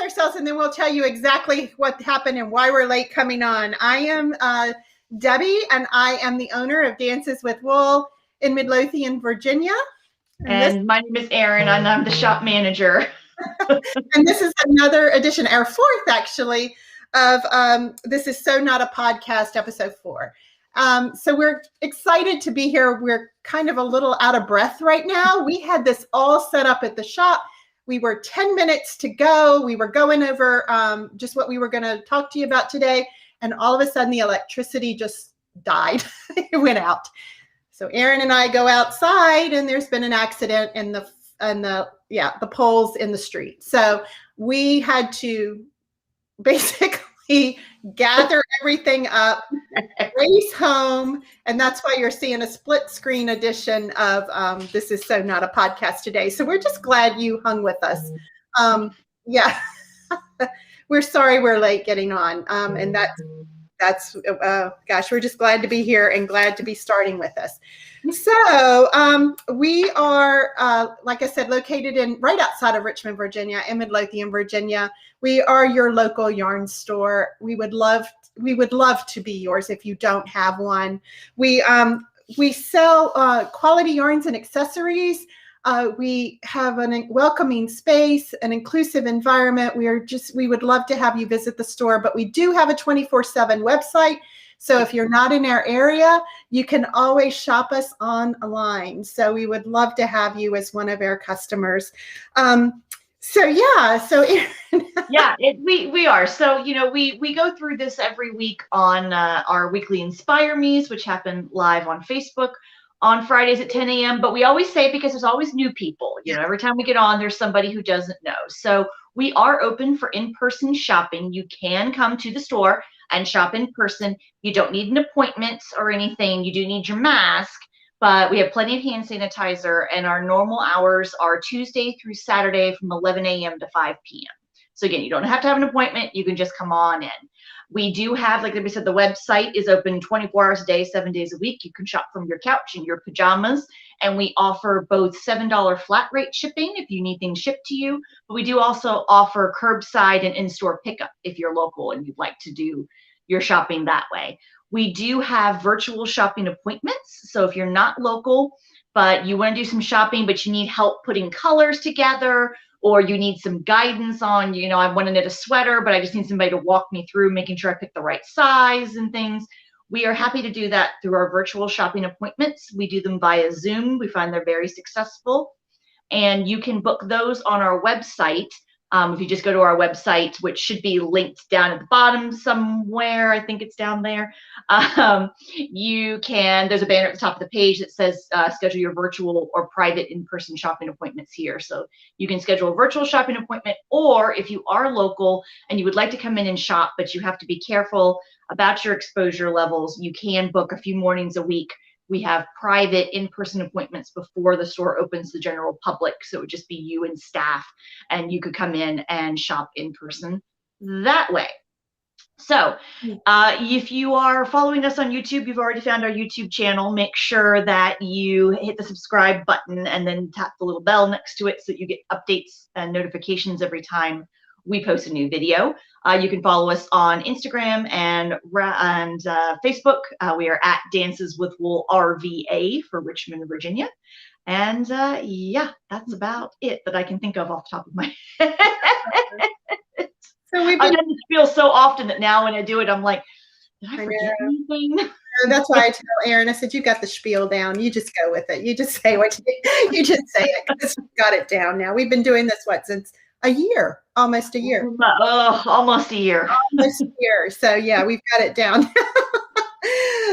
ourselves and then we'll tell you exactly what happened and why we're late coming on. I am Debbie, and I am the owner of Dances with Wool in Midlothian, Virginia. And my name is Erin, and I'm the shop manager. And this is another edition, our fourth actually, of This Is So Not a Podcast, episode 4. So we're excited to be here. We're kind of a little out of breath right now. We had this all set up at the shop. We were 10 minutes to go. We were going over just what we were going to talk to you about today. And all of a sudden the electricity just died. It went out. So Erin and I go outside and there's been an accident in the poles in the street. So we had to basically gather everything up, race home, and that's why you're seeing a split screen edition of This Is So Not a Podcast today. So we're just glad you hung with us. Yeah, we're sorry we're late getting on, and that's gosh, we're just glad to be here and glad to be starting with us. So we are, like I said, located right outside of Richmond, Virginia, in Midlothian, Virginia. We are your local yarn store. We would love to be yours if you don't have one. We sell quality yarns and accessories. We have a welcoming space, an inclusive environment. We would love to have you visit the store, but we do have a 24/7 website. So if you're not in our area, you can always shop us online. So we would love to have you as one of our customers. We are. So, we go through this every week on our weekly Inspire Me's, which happen live on Facebook on Fridays at 10 a.m. But we always say it because there's always new people. Every time we get on, there's somebody who doesn't know. So we are open for in-person shopping. You can come to the store and shop in person. You don't need an appointment or anything. You do need your mask, but we have plenty of hand sanitizer, and our normal hours are Tuesday through Saturday from 11 a.m. to 5 p.m. So again, you don't have to have an appointment. You can just come on in. We do have, like we said, the website is open 24 hours a day, 7 days a week. You can shop from your couch in your pajamas, and we offer both $7 flat rate shipping if you need things shipped to you, but we do also offer curbside and in-store pickup if you're local and you'd like to do your shopping that way. We do have virtual shopping appointments. So if you're not local, but you want to do some shopping, but you need help putting colors together, or you need some guidance on, I want to knit a sweater, but I just need somebody to walk me through making sure I pick the right size and things. We are happy to do that through our virtual shopping appointments. We do them via Zoom. We find they're very successful. And you can book those on our website. If you just go to our website, which should be linked down at the bottom somewhere, I think it's down there. There's a banner at the top of the page that says schedule your virtual or private in-person shopping appointments here. So you can schedule a virtual shopping appointment, or if you are local and you would like to come in and shop, but you have to be careful about your exposure levels, you can book a few mornings a week. We have private in-person appointments before the store opens to the general public. So it would just be you and staff, and you could come in and shop in person that way. So if you are following us on YouTube, you've already found our YouTube channel. Make sure that you hit the subscribe button and then tap the little bell next to it so that you get updates and notifications every time we post a new video. You can follow us on Instagram and Facebook. We are at Dances with Wool RVA for Richmond, Virginia. And that's about it that I can think of off the top of my head. So I've done this spiel so often that now when I do it, I'm like, did I forget anything? That's why I tell Erin, I said, you got the spiel down. You just go with it. You just say you just say it, because we've got it down now. We've been doing this, since a year, almost a year. Almost a year. Almost a year. So yeah, we've got it down.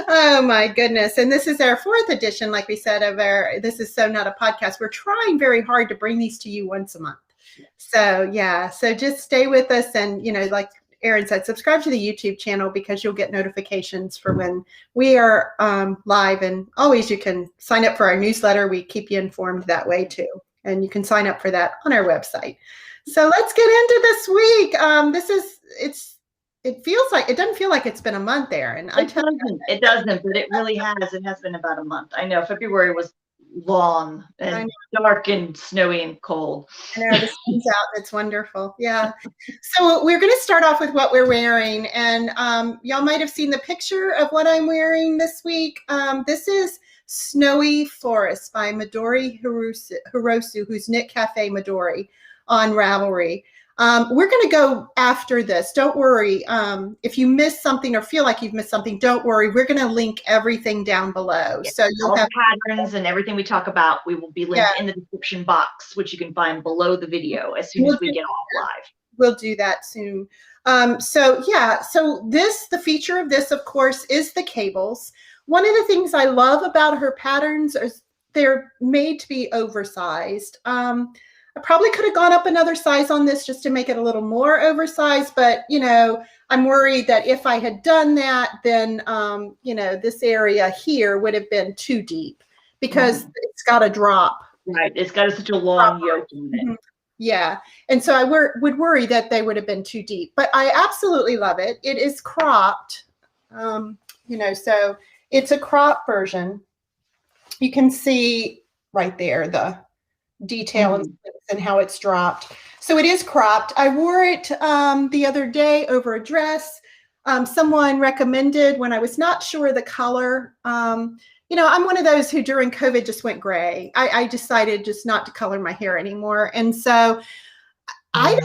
Oh my goodness. And this is our fourth edition, like we said, of our This Is So Not a Podcast. We're trying very hard to bring these to you once a month. So yeah, so just stay with us, and like Erin said, subscribe to the YouTube channel because you'll get notifications for when we are live, and always you can sign up for our newsletter. We keep you informed that way too, and you can sign up for that on our website. So let's get into this week. It doesn't feel like it's been a month there, and it doesn't, but it really has. It has been about a month. I know February was lawn I and dark and snowy and cold. I know the sun's out and it's wonderful. Yeah. So we're going to start off with what we're wearing. And y'all might have seen the picture of what I'm wearing this week. This is Snowy Forest by Midori Hirosu, who's Knit Cafe Midori on Ravelry. We're going to go after this. Don't worry. If you missed something or feel like you've missed something, don't worry. We're going to link everything down below. Yes. So you'll all have the patterns and everything we talk about, we will be linked in the description box, which you can find below the video as soon as we get off live. We'll do that soon. So the feature of this, of course, is the cables. One of the things I love about her patterns is they're made to be oversized. I probably could have gone up another size on this just to make it a little more oversized, but I'm worried that if I had done that, then this area here would have been too deep because it's got a drop. Right, it's got such a long yoke in it. Yeah, and so I would worry that they would have been too deep, but I absolutely love it. It is cropped, so it's a crop version. You can see right there the detail and how it's dropped. So it is cropped. I wore it the other day over a dress. Someone recommended when I was not sure the color. I'm one of those who during COVID just went gray. I decided just not to color my hair anymore. And so I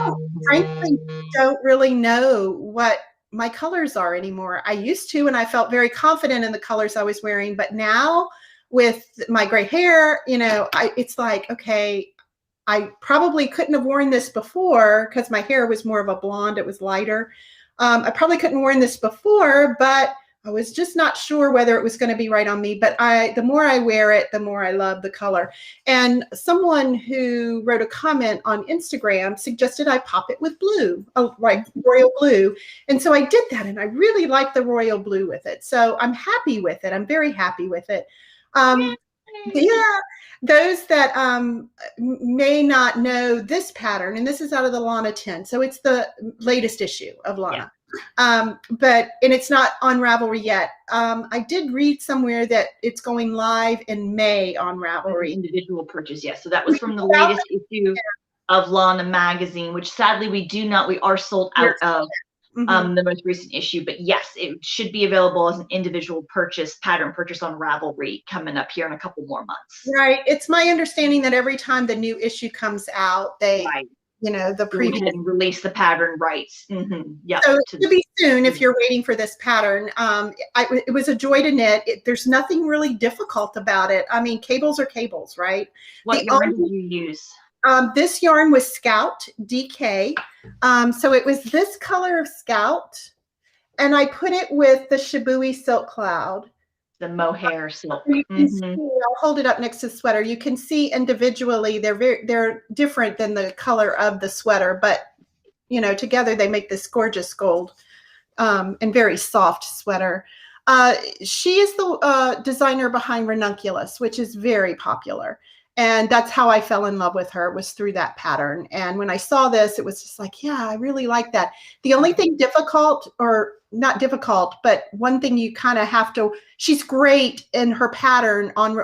frankly don't really know what my colors are anymore. I used to, and I felt very confident in the colors I was wearing. But now with my gray hair, it's like, okay, I probably couldn't have worn this before because my hair was more of a blonde. It was lighter. I probably couldn't have worn this before, but I was just not sure whether it was going to be right on me. But the more I wear it, the more I love the color. And someone who wrote a comment on Instagram suggested I pop it with blue, like royal blue. And so I did that, and I really like the royal blue with it. So I'm happy with it. I'm very happy with it. Yeah, those that may not know this pattern, and this is out of the Lana 10, so it's the latest issue of Lana. And it's not on Ravelry yet. I did read somewhere that it's going live in May on Ravelry. Individual purchase, yes. So that was from the latest issue of Lana magazine, which sadly we are sold out of. The most recent issue, but yes, it should be available as an individual pattern purchase on Ravelry coming up here in a couple more months. Right. It's my understanding that every time the new issue comes out, they, the previous release the pattern rights. Yeah. So it should be soon if you're waiting for this pattern. It was a joy to knit. There's nothing really difficult about it. I mean, cables are cables, right? What yarn did you use? This yarn was Scout DK. So it was this color of Scout, and I put it with the Shibui Silk Cloud. The mohair silk. I'll hold it up next to the sweater. You can see individually they're different than the color of the sweater, but together they make this gorgeous gold and very soft sweater. She is the designer behind Ranunculus, which is very popular. And that's how I fell in love with her, was through that pattern. And when I saw this, it was just like, yeah, I really like that. The only thing difficult, or not difficult, but one thing you kind of have to, she's great in her pattern on,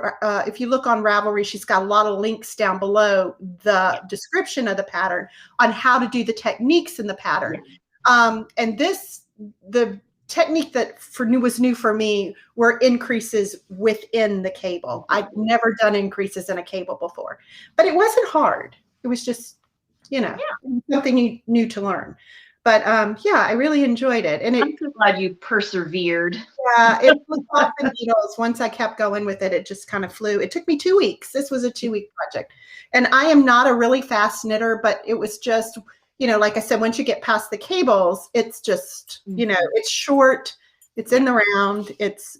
if you look on Ravelry, she's got a lot of links down below the description of the pattern on how to do the techniques in the pattern. And the technique that was new for me were increases within the cable. I'd never done increases in a cable before, but it wasn't hard. It was just, something new to learn. But I really enjoyed it. And I'm so glad you persevered. Yeah, it flew off the needles. Once I kept going with it, it just kind of flew. It took me 2 weeks. This was a 2-week project. And I am not a really fast knitter, but it was just, like I said, once you get past the cables, it's just, it's short, it's in the round, it's,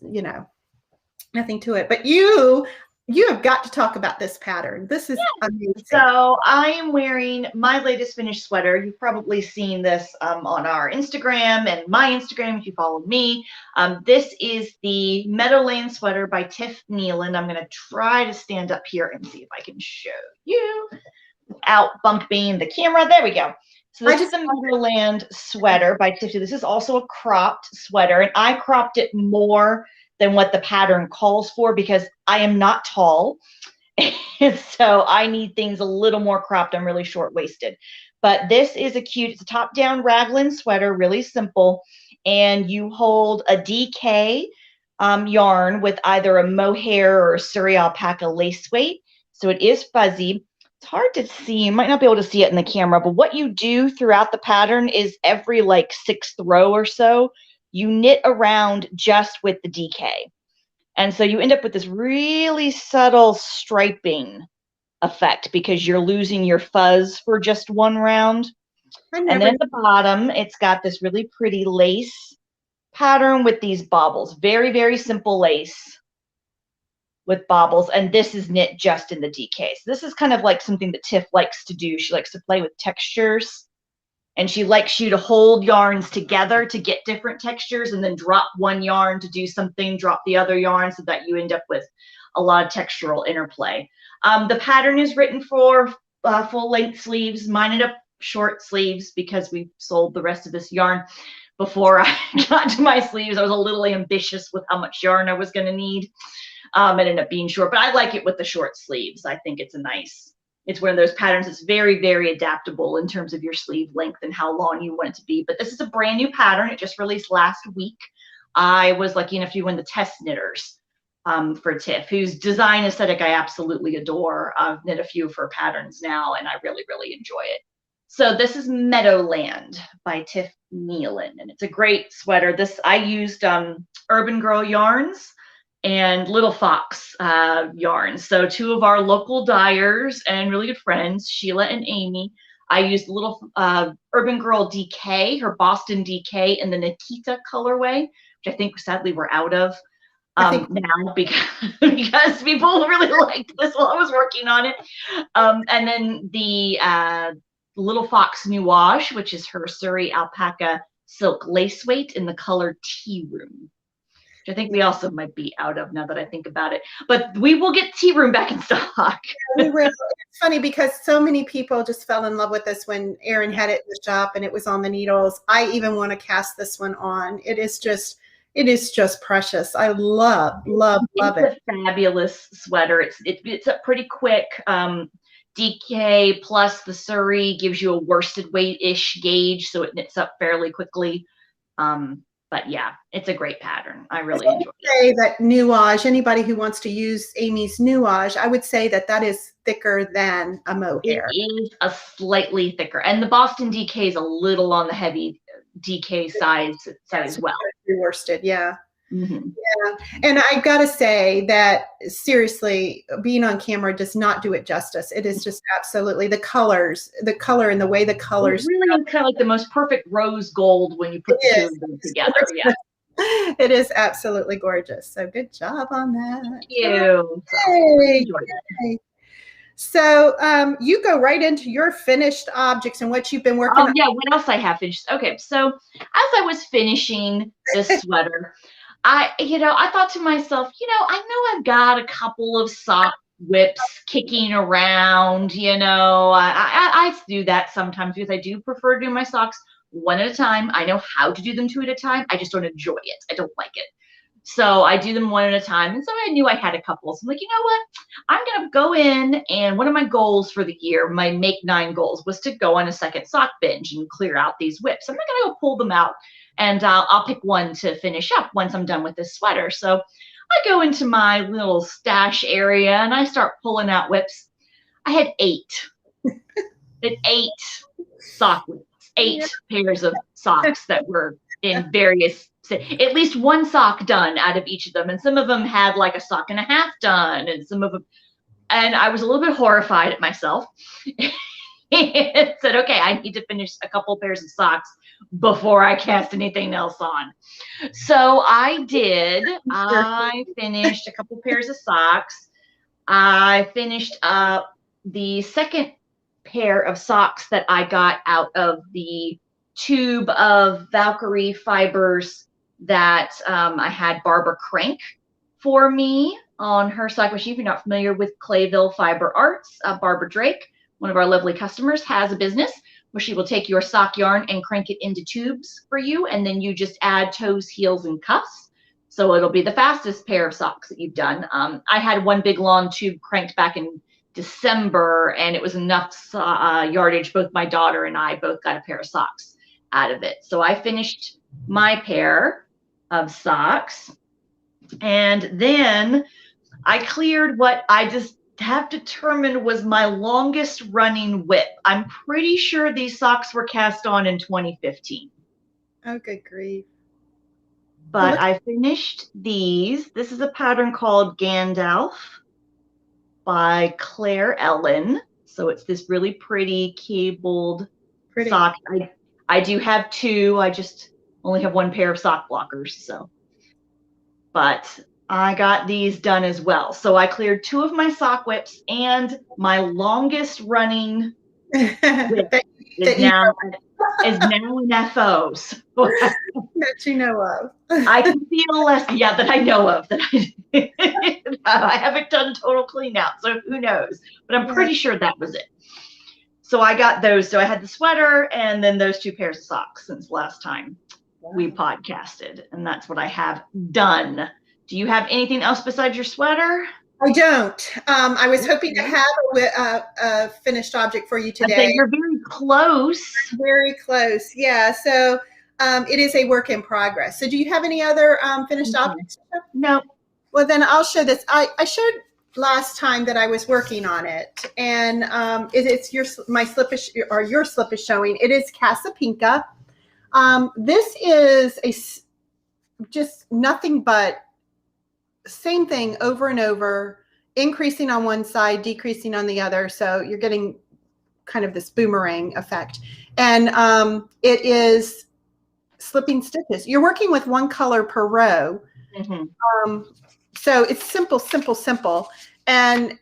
nothing to it. But you have got to talk about this pattern. This is amazing. So I am wearing my latest finished sweater. You've probably seen this on our Instagram and my Instagram if you follow me. This is the Meadowland sweater by Tiff Neeland. I'm going to try to stand up here and see if I can show you without bumping the camera. There we go. So this is the Meadowland sweater by Tiff. This is also a cropped sweater, and I cropped it more than what the pattern calls for because I am not tall. So I need things a little more cropped. I'm really short-waisted. But this is it's a top-down raglan sweater, really simple. And you hold a DK yarn with either a mohair or a Surrey alpaca lace weight. So it is fuzzy. It's hard to see. You might not be able to see it in the camera, but what you do throughout the pattern is every like 6th row or so, you knit around just with the DK. And so you end up with this really subtle striping effect because you're losing your fuzz for just one round. And then at the bottom, it's got this really pretty lace pattern with these baubles. Very, very simple lace with baubles. And this is knit just in the DK. So this is kind of like something that Tiff likes to do. She likes to play with textures. And she likes you to hold yarns together to get different textures and then drop one yarn to do something, drop the other yarn so that you end up with a lot of textural interplay. The pattern is written for full-length sleeves. Mine ended up short sleeves because we sold the rest of this yarn before I got to my sleeves. I was a little ambitious with how much yarn I was going to need. It ended up being short, but I like it with the short sleeves. I think it's it's one of those patterns that's very, very adaptable in terms of your sleeve length and how long you want it to be. But this is a brand new pattern. It just released last week. I was lucky enough to be one of the test knitters for Tiff, whose design aesthetic I absolutely adore. I've knit a few of her patterns now, and I really, really enjoy it. So this is Meadowland by Tiff Nealon, and it's a great sweater. I used Urban Girl yarns and Little Fox yarns. So 2 of our local dyers and really good friends, Sheila and Amy. I used Little Urban Girl DK, her Boston DK in the Nikita colorway, which I think sadly we're out of now because people really liked this while I was working on it. And then the Little Fox Nuage, which is her Surrey alpaca silk lace weight in the color Tea Room. I think we also might be out of now that I think about it. But we will get Tea Room back in stock. Yeah, we will. It's funny because so many people just fell in love with this when Erin had it in the shop and it was on the needles. I even want to cast this one on. It is just precious. I love it. It's a fabulous sweater. It's a pretty quick DK plus the Surrey gives you a worsted weight-ish gauge, so it knits up fairly quickly. But yeah, it's a great pattern. I really enjoy it. Say that nuage, anybody who wants to use Amy's nuage, I would say that is thicker than a mohair. It is a slightly thicker. And the Boston DK is a little on the heavy DK side as well. Worsted, yeah. Mm-hmm. Yeah. And I got to say that seriously, being on camera does not do it justice. It is just absolutely the color and the way the colors. It really is kind of like the most perfect rose gold when you put the 2 of them together. Yeah. It is absolutely gorgeous. So good job on that. Thank you. Yay. So you go right into your finished objects and what you've been working on. Yeah, what else I have finished? Okay, so as I was finishing this sweater, I thought to myself, I know I've got a couple of sock whips kicking around, I do that sometimes because I do prefer to do my socks one at a time. I know how to do them 2 at a time. I just don't enjoy it. I don't like it. So I do them 1 at a time. And so I knew I had a couple. So I'm like, you know what? I'm going to go in, and one of my goals for the year, my Make 9 goals, was to go on a second sock binge and clear out these whips. I'm not going to go pull them out. And I'll pick one to finish up once I'm done with this sweater. So I go into my little stash area and I start pulling out whips. I had 8. It 8 sock whips, 8 pairs of socks that were in various, at least 1 sock done out of each of them. And some of them had like a sock and a half done, and some of them, and I was a little bit horrified at myself. And said, okay, I need to finish a couple pairs of socks before I cast anything else on. So I did. I finished a couple pairs of socks. I finished up the second pair of socks that I got out of the tube of Valkyrie fibers that I had Barbara Crank for me on her sock machine. If you're not familiar with Clayville Fiber Arts, Barbara Drake, one of our lovely customers, has a business where she will take your sock yarn and crank it into tubes for you, and then you just add toes, heels, and cuffs So it'll be the fastest pair of socks that you've done. I had one big long tube cranked back in December, and it was enough yardage. Both my daughter and I both got a pair of socks out of it. So I finished my pair of socks, and then I cleared what I just have determined was my longest running whip. I'm pretty sure these socks were cast on in 2015. Oh, good grief. But I finished these. This is a pattern called Gandalf by Claire Ellen. So it's this really pretty cabled sock. I do have two. I just only have one pair of sock blockers. So, but I got these done as well. So I cleared two of my sock whips, and my longest running whip is now an FO. So that you know of. I can feel less, that I know of. That I haven't done total clean out, so who knows? But I'm pretty sure that was it. So I got those. So I had the sweater and then those two pairs of socks since last time we podcasted, and that's what I have done. Do you have anything else besides your sweater? I don't. I was hoping to have a finished object for you today. You're very close. Very close. Yeah. So it is a work in progress. So do you have any other finished objects? No. Well, then I'll show this. I showed last time that I was working on it, and it's your slip is showing. It is Casapinka. This is just nothing but same thing over and over, increasing on one side, decreasing on the other. So you're getting kind of this boomerang effect. And it is slipping stitches. You're working with one color per row. Mm-hmm. So it's simple, and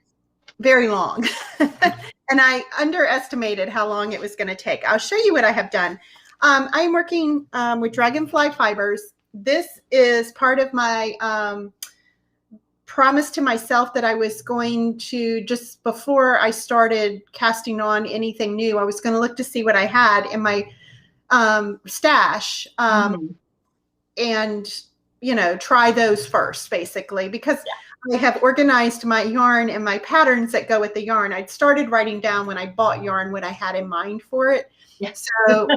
very long. And I underestimated how long it was going to take. I'll show you what I have done. I am working with Dragonfly fibers. This is part of my promise to myself that I was going to, just before I started casting on anything new, I was going to look to see what I had in my stash and, try those first, basically, because I have organized my yarn and my patterns that go with the yarn. I'd started writing down when I bought yarn what I had in mind for it. Yeah. So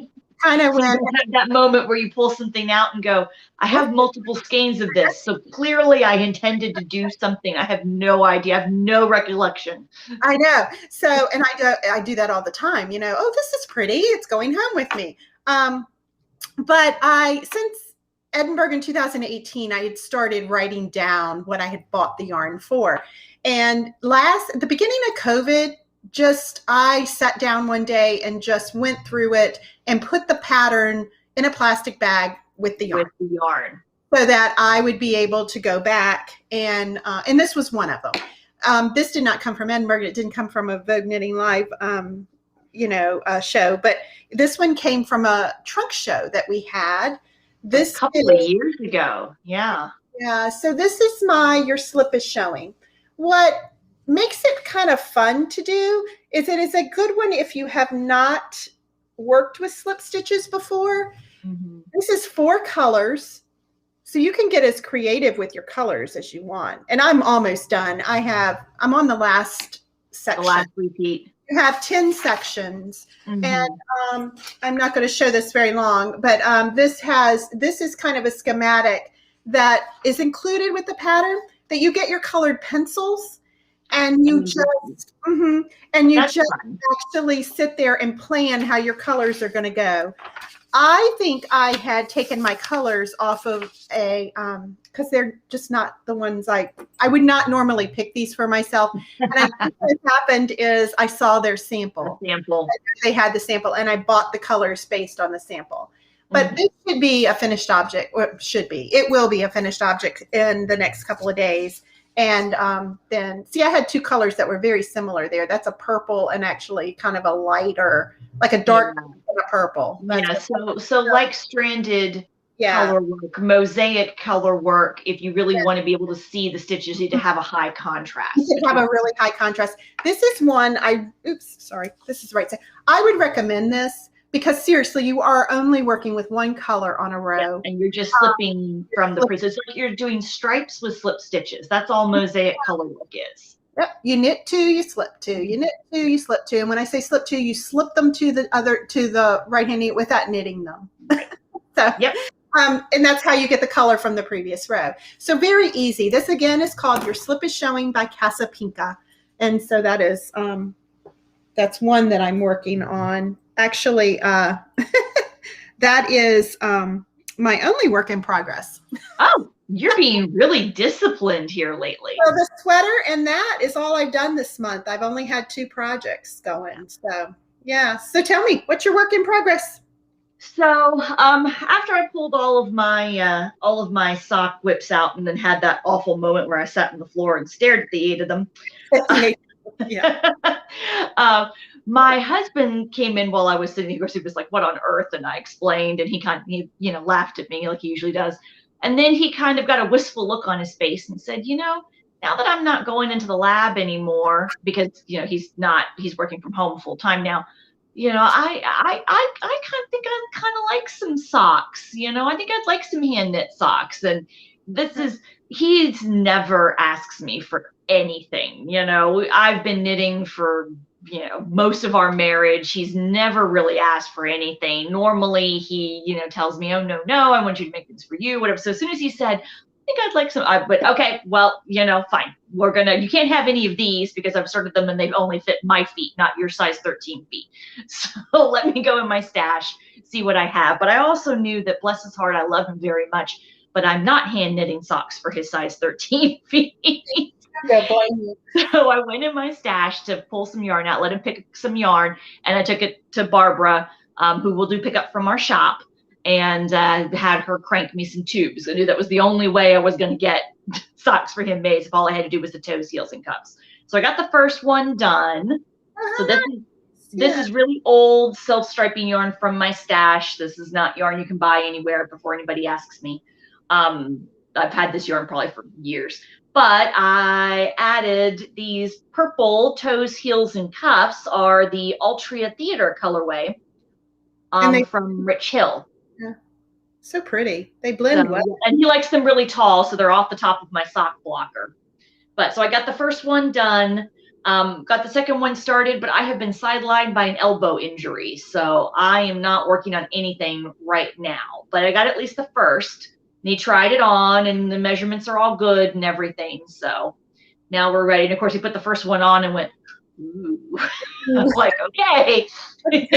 kind of when that moment where you pull something out and go, I have multiple skeins of this, so clearly I intended to do something. I have no idea. I have no recollection. I know. So, and I do that all the time. Oh, this is pretty. It's going home with me. But since Edinburgh in 2018, I had started writing down what I had bought the yarn for. And at the beginning of COVID, I sat down one day and just went through it and put the pattern in a plastic bag with the yarn. So that I would be able to go back and this was one of them. This did not come from Edinburgh. It didn't come from a Vogue Knitting Live, show, but this one came from a trunk show that we had. This a couple of years ago. Yeah. Yeah. So this is your slip is showing. What makes it kind of fun to do is it is a good one if you have not worked with slip stitches before. Mm-hmm. This is 4 colors, so you can get as creative with your colors as you want. And I'm almost done. I'm on the last section. The last repeat. You have 10 sections, and I'm not going to show this very long, but this is kind of a schematic that is included with the pattern, that you get your colored pencils. And you actually sit there and plan how your colors are going to go. I think I had taken my colors off of because they're just not the ones I would not normally pick these for myself. And I think what happened is I saw their sample. They had the sample, and I bought the colors based on the sample. But this should be a finished object, or it will be a finished object in the next couple of days. And then, I had 2 colors that were very similar there. That's a purple and actually kind of a lighter, like a dark purple. So like stranded color work, mosaic color work, if you really want to be able to see the stitches, you need to have a high contrast. You have a really high contrast. This is one this is right. I would recommend this because seriously, you are only working with one color on a row. And you're just slipping from the it's like you're doing stripes with slip stitches. That's all mosaic color work is. Yep. You knit 2, you slip 2, you knit 2, you slip 2. And when I say slip 2, you slip them to the right hand needle without knitting them. So, yep. And that's how you get the color from the previous row. So very easy. This again is called Your Slip is Showing by Casa Pinka. And so that is, that's one that I'm working on. Actually, that is my only work in progress. Oh, you're being really disciplined here lately. So the sweater and that is all I've done this month. I've only had 2 projects going. So yeah. So tell me, what's your work in progress? So after I pulled all of my sock whips out and then had that awful moment where I sat on the floor and stared at the 8 of them. Yeah. My husband came in while I was sitting. Of course, he was like, "What on earth?" And I explained, and he laughed at me like he usually does. And then he kind of got a wistful look on his face and said, "Now that I'm not going into the lab anymore because he's working from home full time now. I kind of think I'd kind of like some socks. I think I'd like some hand knit socks." And he's never asks me for anything. I've been knitting for most of our marriage. He's never really asked for anything. Normally he tells me, "Oh, no, I want you to make things for you," whatever. So as soon as he said, "I think I'd like some," but okay, well, fine, you can't have any of these because I've sorted them and they've only fit my feet, not your size 13 feet. So let me go in my stash, see what I have. But I also knew that, bless his heart, I love him very much, but I'm not hand knitting socks for his size 13 feet. So I went in my stash to pull some yarn out, let him pick some yarn, and I took it to Barbara, who will do pickup from our shop, and had her crank me some tubes. I knew that was the only way I was going to get socks for him made if all I had to do was the toes, heels, and cuffs. So I got the first one done. So this is really old self-striping yarn from my stash. This is not yarn you can buy anywhere before anybody asks me. I've had this yarn probably for years. But I added these purple toes, heels, and cuffs are the Altria Theater colorway from Rich Hill. Yeah. So pretty. They blend well. And he likes them really tall, so they're off the top of my sock blocker. But so I got the first one done, got the second one started, but I have been sidelined by an elbow injury. So I am not working on anything right now. But I got at least the first. And he tried it on, and the measurements are all good and everything. So now we're ready. And of course, he put the first one on and went, "Ooh." I was like, "Okay." But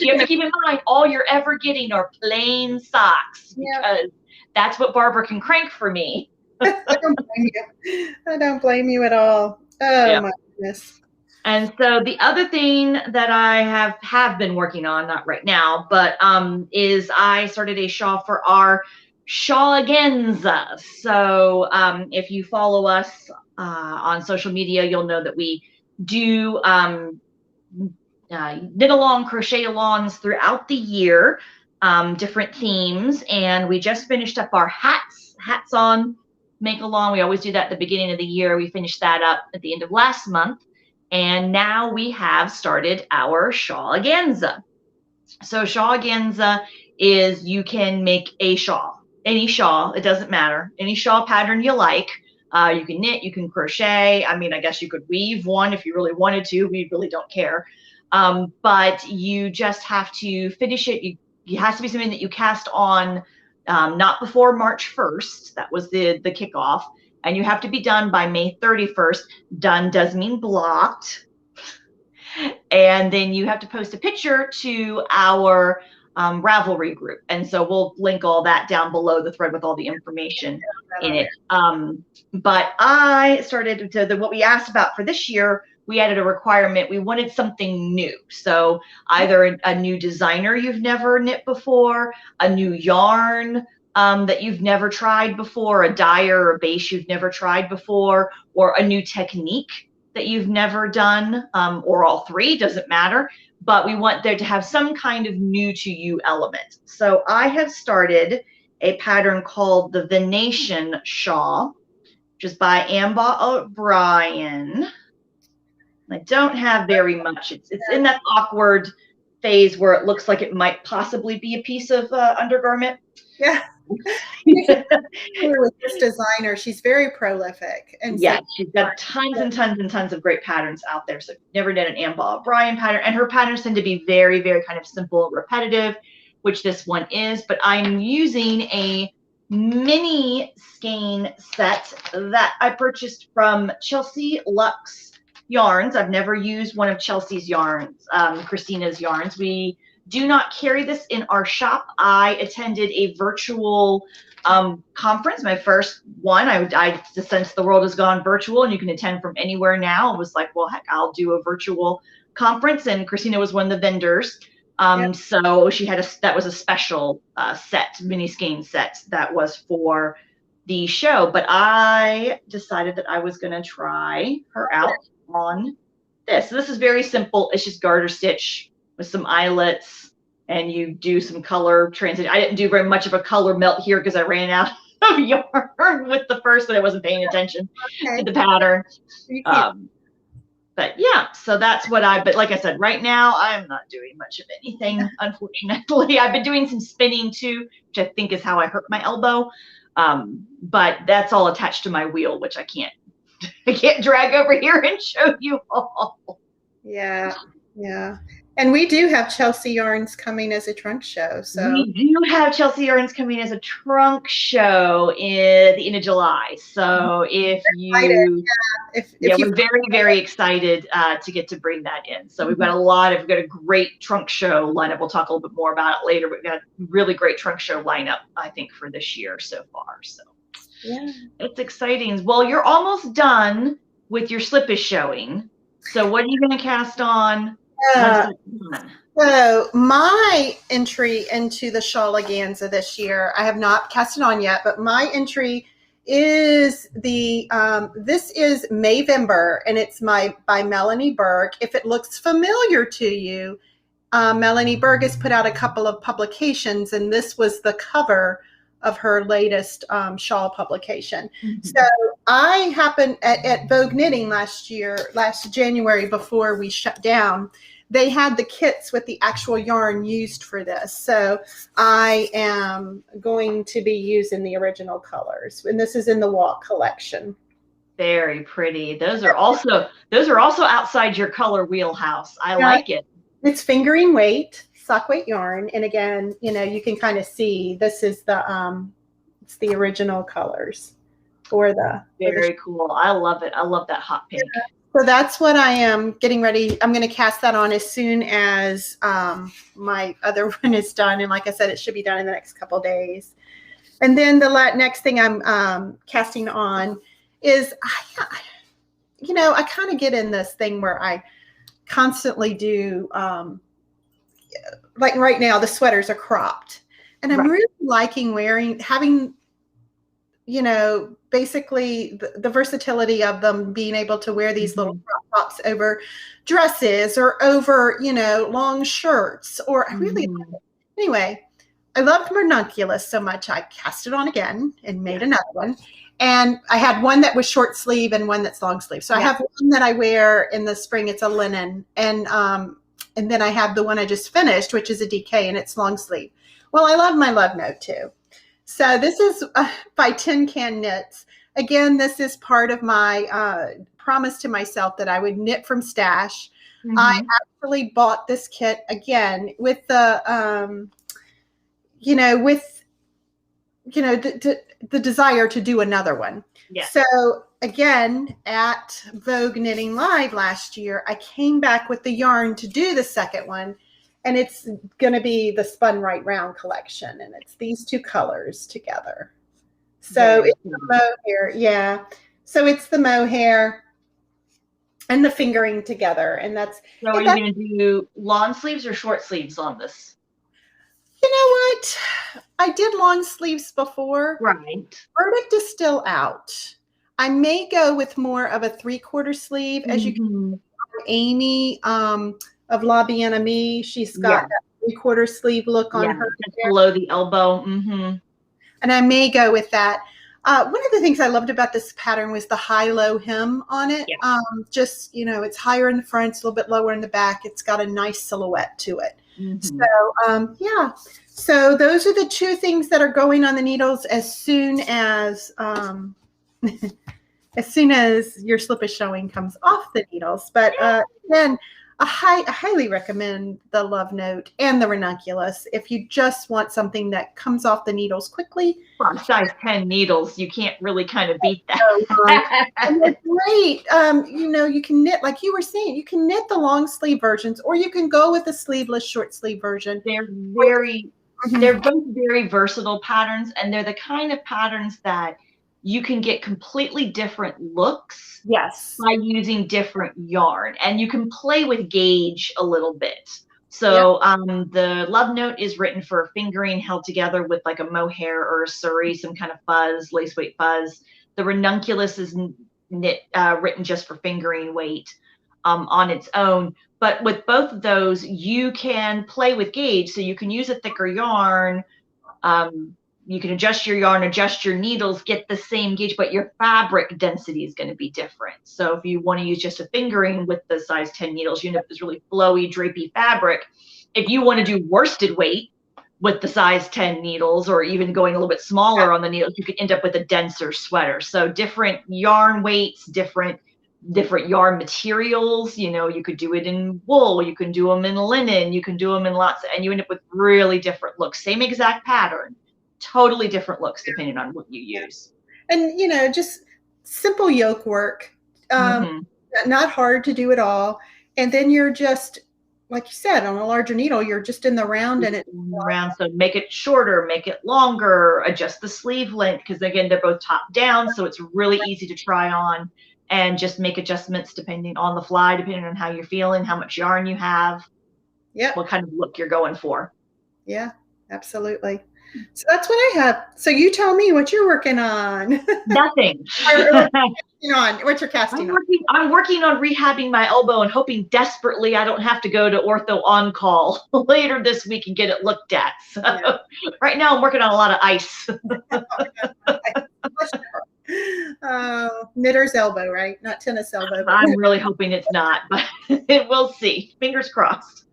you have to keep in mind, all you're ever getting are plain socks because that's what Barbara can crank for me. I don't blame you at all. Oh, my goodness. And so the other thing that I have been working on, not right now, but is I started a shawl for our Shawlagenza. So if you follow us on social media, you'll know that we do knit along, crochet alongs throughout the year, different themes. And we just finished up our hats on make along. We always do that at the beginning of the year. We finished that up at the end of last month. And now we have started our Shawlagenza. So Shawlagenza is you can make a shawl. Any shawl, it doesn't matter. Any shawl pattern you like. You can knit, you can crochet. I mean, I guess you could weave one if you really wanted to. We really don't care. But you just have to finish it. It has to be something that you cast on not before March 1st. That was the kickoff. And you have to be done by May 31st. Done does mean blocked. And then you have to post a picture to our Ravelry group. And so we'll link all that down below the thread with all the information in it. But I started what we asked about for this year, we added a requirement. We wanted something new. So either a new designer you've never knit before, a new yarn that you've never tried before, a dye or a base you've never tried before, or a new technique that you've never done, or all three, doesn't matter. But we want there to have some kind of new to you element. So I have started a pattern called the Venetian Shawl, which is by Amba O'Brien. I don't have very much. It's in that awkward phase where it looks like it might possibly be a piece of undergarment. Yeah. With this designer, she's very prolific. And yeah, so she's got tons and tons and tons of great patterns out there. So if you've never done an Anne Ball O'Brien pattern, and her patterns tend to be very, very kind of simple, repetitive, which this one is, but I'm using a mini skein set that I purchased from Chelsea Luxe Yarns. I've never used one of Chelsea's yarns, Christina's yarns. We do not carry this in our shop. I attended a virtual conference, my first one. I since the world has gone virtual and you can attend from anywhere now, I was like, well, heck, I'll do a virtual conference. And Christina was one of the vendors. So she had that was a special set, mini skein set that was for the show. But I decided that I was going to try her out on this. So this is very simple. It's just garter stitch with some eyelets, and you do some color transition. I didn't do very much of a color melt here because I ran out of yarn with the first, and I wasn't paying attention to the pattern. But yeah, so that's what but like I said, right now I'm not doing much of anything, unfortunately. I've been doing some spinning too, which I think is how I hurt my elbow. But that's all attached to my wheel, which I can't drag over here and show you all. Yeah. And we do have Chelsea Yarns coming as a trunk show. So we do have Chelsea Yarns coming as a trunk show in the end of July. So if you, we're very, very excited to get to bring that in. So we've got a great trunk show lineup. We'll talk a little bit more about it later, but we've got a really great trunk show lineup, I think, for this year so far. So yeah, it's exciting. Well, you're almost done with your slippage showing. So what are you going to cast on? So my entry into the Shawl Organza this year, I have not cast it on yet, but my entry is this is Mayvember, and it's by Melanie Berg. If it looks familiar to you, Melanie Berg has put out a couple of publications, and this was the cover of her latest shawl publication. So I happened at Vogue Knitting last January, before we shut down, they had the kits with the actual yarn used for this. So I am going to be using the original colors, and this is in the Walk collection. Very pretty. Those are also outside your color wheelhouse. I like it. It's fingering weight, sock weight yarn, and again, you can kind of see this is it's the original colors for the. Very cool. I love it. I love that hot pink. Yeah. So that's what I am getting ready. I'm going to cast that on as soon as my other one is done. And like I said, it should be done in the next couple of days. And then the next thing I'm casting on is, I kind of get in this thing where I constantly do, like right now, the sweaters are cropped. And I'm really liking having basically the versatility of them, being able to wear these little crop tops over dresses or over, long shirts, or I really, anyway, I loved Ranunculus so much. I cast it on again and made another one. And I had one that was short sleeve and one that's long sleeve. So I have one that I wear in the spring. It's a linen. And then I have the one I just finished, which is a DK, and it's long sleeve. Well, I love my Love Note too. So this is by Tin Can Knits. Again, this is part of my promise to myself that I would knit from stash. I actually bought this kit again with the, the desire to do another one. Yeah. So again, at Vogue Knitting Live last year, I came back with the yarn to do the second one. And it's going to be the Spun Right Round collection. And it's these two colors together. So it's the mohair. Yeah. So it's the mohair and the fingering together. And that's. So are you going to do long sleeves or short sleeves on this? You know what? I did long sleeves before. Right. Verdict is still out. I may go with more of a 3/4 sleeve. As you can see, Amy, of La Bien Amie, she's got that 3/4 sleeve look on her. Below the elbow. And I may go with that. One of the things I loved about this pattern was the high-low hem on it. Yeah. Just, it's higher in the front, it's a little bit lower in the back. It's got a nice silhouette to it. Mm-hmm. So, yeah. So those are the two things that are going on the needles as soon as as soon as your slip of showing comes off the needles. But again, I highly recommend the Love Note and the Ranunculus if you just want something that comes off the needles quickly. On size 10 needles, you can't really kind of beat that. And they're great. You can knit, like you were saying, you can knit the long sleeve versions, or you can go with the sleeveless short sleeve version. They're both very versatile patterns, and they're the kind of patterns that you can get completely different looks by using different yarn, and you can play with gauge a little bit. So the Love Note is written for fingering, held together with like a mohair or a suri, some kind of fuzz, lace weight fuzz. The Ranunculus is written just for fingering weight on its own. But with both of those, you can play with gauge. So you can use a thicker yarn. You can adjust your yarn, adjust your needles, get the same gauge, but your fabric density is going to be different. So if you want to use just a fingering with the size 10 needles, you end up with this really flowy, drapey fabric. If you want to do worsted weight with the size 10 needles, or even going a little bit smaller on the needles, you could end up with a denser sweater. So different yarn weights, different yarn materials. You could do it in wool, you can do them in linen, you can do them in and you end up with really different looks. Same exact pattern, totally different looks depending on what you use. And just simple yoke work, not hard to do at all. And then you're just, like you said, on a larger needle, you're just in the round and it's round. So make it shorter, make it longer, adjust the sleeve length, because again, they're both top down, so it's really easy to try on and just make adjustments depending on the fly, depending on how you're feeling, how much yarn you have, what kind of look you're going for. Yeah, absolutely. So that's what I have. So you tell me what you're working on. Nothing. What you're casting on? I'm working on rehabbing my elbow and hoping desperately I don't have to go to ortho on call later this week and get it looked at. So right now I'm working on a lot of ice. Knitter's elbow, right? Not tennis elbow. I'm really hoping it's not, but we'll see. Fingers crossed.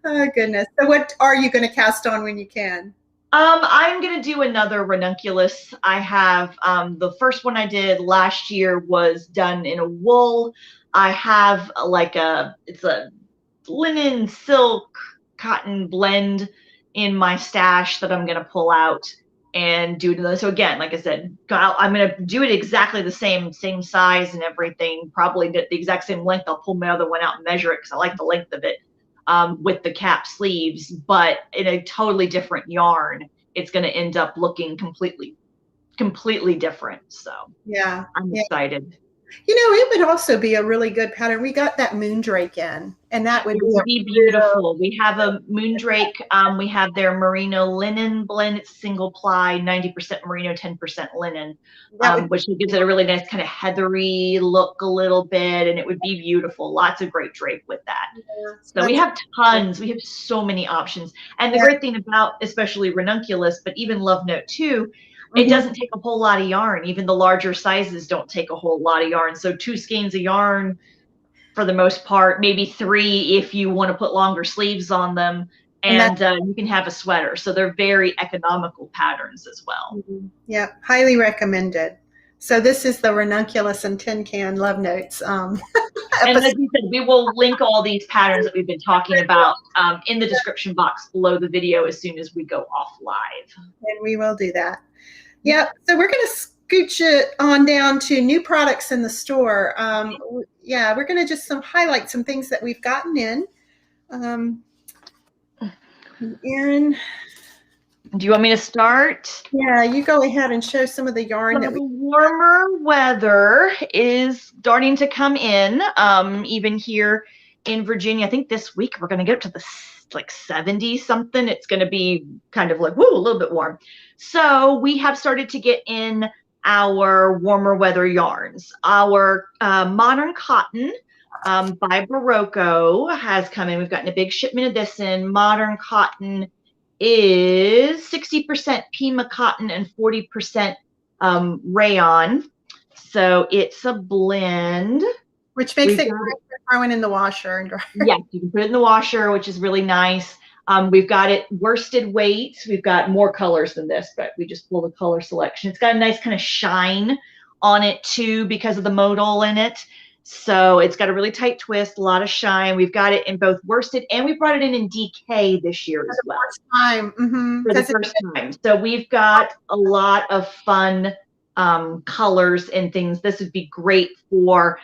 Oh, goodness. So what are you going to cast on when you can? I'm going to do another Ranunculus. I have the first one I did last year was done in a wool. I have it's a linen, silk, cotton blend in my stash that I'm going to pull out and do another. So again, like I said, I'm going to do it exactly the same size and everything, probably the exact same length. I'll pull my other one out and measure it because I like the length of it. With the cap sleeves, but in a totally different yarn, it's going to end up looking completely different. So yeah, I'm excited. It would also be a really good pattern. We got that moondrake in, and that would be beautiful. We have a moondrake. We have their merino linen blend. It's single ply, 90% merino, 10% linen, which gives it a really nice kind of heathery look a little bit, and it would be beautiful. Lots of great drape with that. Yeah, so we have tons. We have so many options. And the great thing about especially Ranunculus, but even Love Note too, it doesn't take a whole lot of yarn. Even the larger sizes don't take a whole lot of yarn. So 2 skeins of yarn for the most part, maybe 3 if you want to put longer sleeves on them, and you can have a sweater. So they're very economical patterns as well. Yeah, highly recommended. So this is the Ranunculus and Tin Can Love Notes. And as you said, we will link all these patterns that we've been talking about in the description box below the video as soon as we go off live. And we will do that. Yeah, so we're going to scooch it on down to new products in the store. We're going to just highlight some things that we've gotten in. Erin, do you want me to start? Yeah, you go ahead and show some of the yarn that warmer weather is starting to come in. Even here in Virginia, I think this week we're going to get up to the 70 something. It's going to be kind of like, woo, a little bit warm. So we have started to get in our warmer weather yarns. Our modern cotton by Barocco has come in. We've gotten a big shipment of this in. Modern cotton is 60% Pima cotton and 40% rayon. So it's a blend. Which makes it great for throwing in the washer and dryer. Yes, you can put it in the washer, which is really nice. We've got it worsted weight. We've got more colors than this, but we just pull the color selection. It's got a nice kind of shine on it too because of the modal in it. So it's got a really tight twist, a lot of shine. We've got it in both worsted and we brought it in DK this year as well. For the first time. So we've got a lot of fun colors and things. This would be great for,